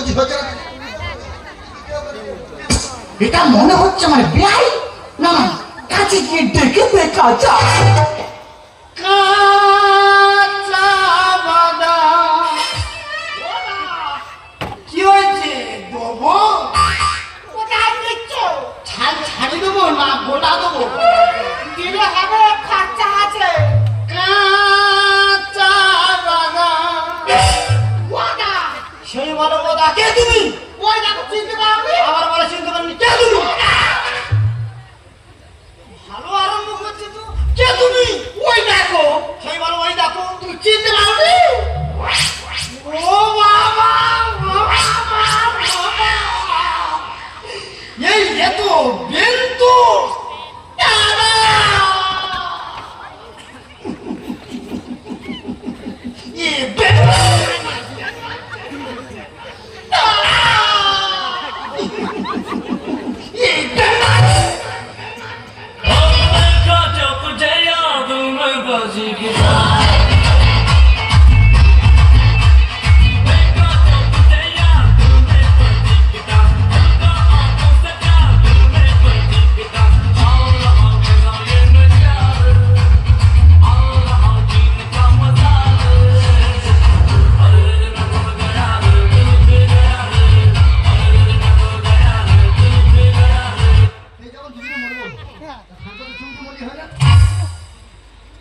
বুঝি হচ্ছে না এটা মনে হচ্ছে মানে বিয়াই না না কাছে গিয়ে ডেকে দেখা যায় কাঁচা বাদাম কি হয়েছে দেবো কোথায় দিচ্ছ ছাল ছাড়ি দেবো না গোটা দেবো দিলে হবে খরচা আছে কাঁচা বাদাম ওটা সেই বলো ওটা কে তুমি ওই দেখো চিনতে পারবে আবার বলে চিনতে পারবি কে তুমি ভালো আরম্ভ করছে তো কে তুমি ওই দেখো সেই বলো ওই দেখো তুমি চিনতে পারবে ও বাবা এই এত বেন্তু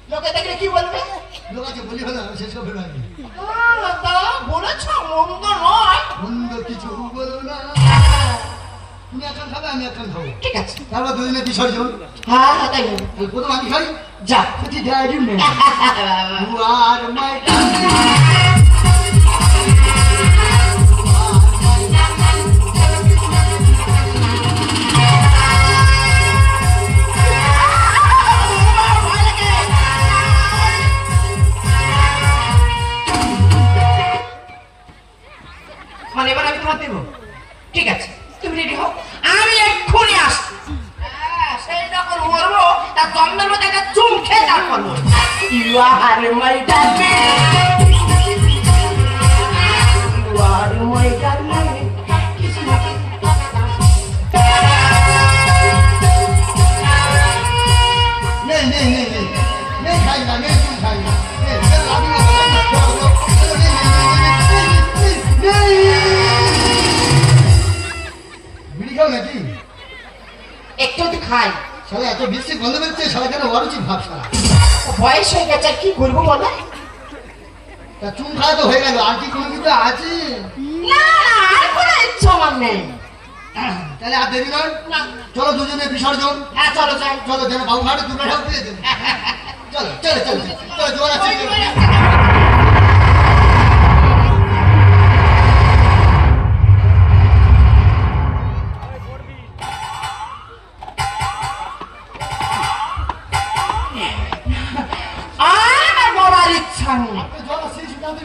লোকে দেখলে কি বলবে লোক আছে বলি হলো শেষ করে ফেলবি বলেছ মন্দ নয় বন্ধ কিছু বলো না তুমি এখন খাবে আমি এখন খাবো ঠিক আছে তারপর দুদিনে বিসর্জন হ্যাঁ তাই প্রথম আমি খাই যা তুই ডায়েরি নে আর মাই মানে এবার আমি তোমার দেবো ঠিক আছে তুমি রেডি হও আমি এক্ষুনি আসছি সেই যখন মরবো তার জন্মের মধ্যে একটা চুম খেয়ে তার করবো you are my darling you are my darling কিছু না नहीं नहीं नहीं नहीं नहीं खाएगा नहीं तुम खाएगा नहीं चल अभी বিড়ি খাও নাকি একটু একটু খাই শালা এত বেশি গন্ধ বেরোচ্ছে শালা কেন অরুচি ভাব শালা বয়স হয়ে গেছে আর কি করবো বলো তা চুন খাওয়া তো হয়ে গেল আর কি কোনো কিছু আছে না আর কোনো ইচ্ছা আমার নেই তাহলে আর দেরি নয় চলো দুজনে বিসর্জন হ্যাঁ চলো যাই চলো যেন বাবু ঘাটে দুটো ঠাক দিয়ে দেন চলো চলো চলো চলো জোর আছে আর বলার ইচ্ছা নেই চলো সেই সিদ্ধান্ত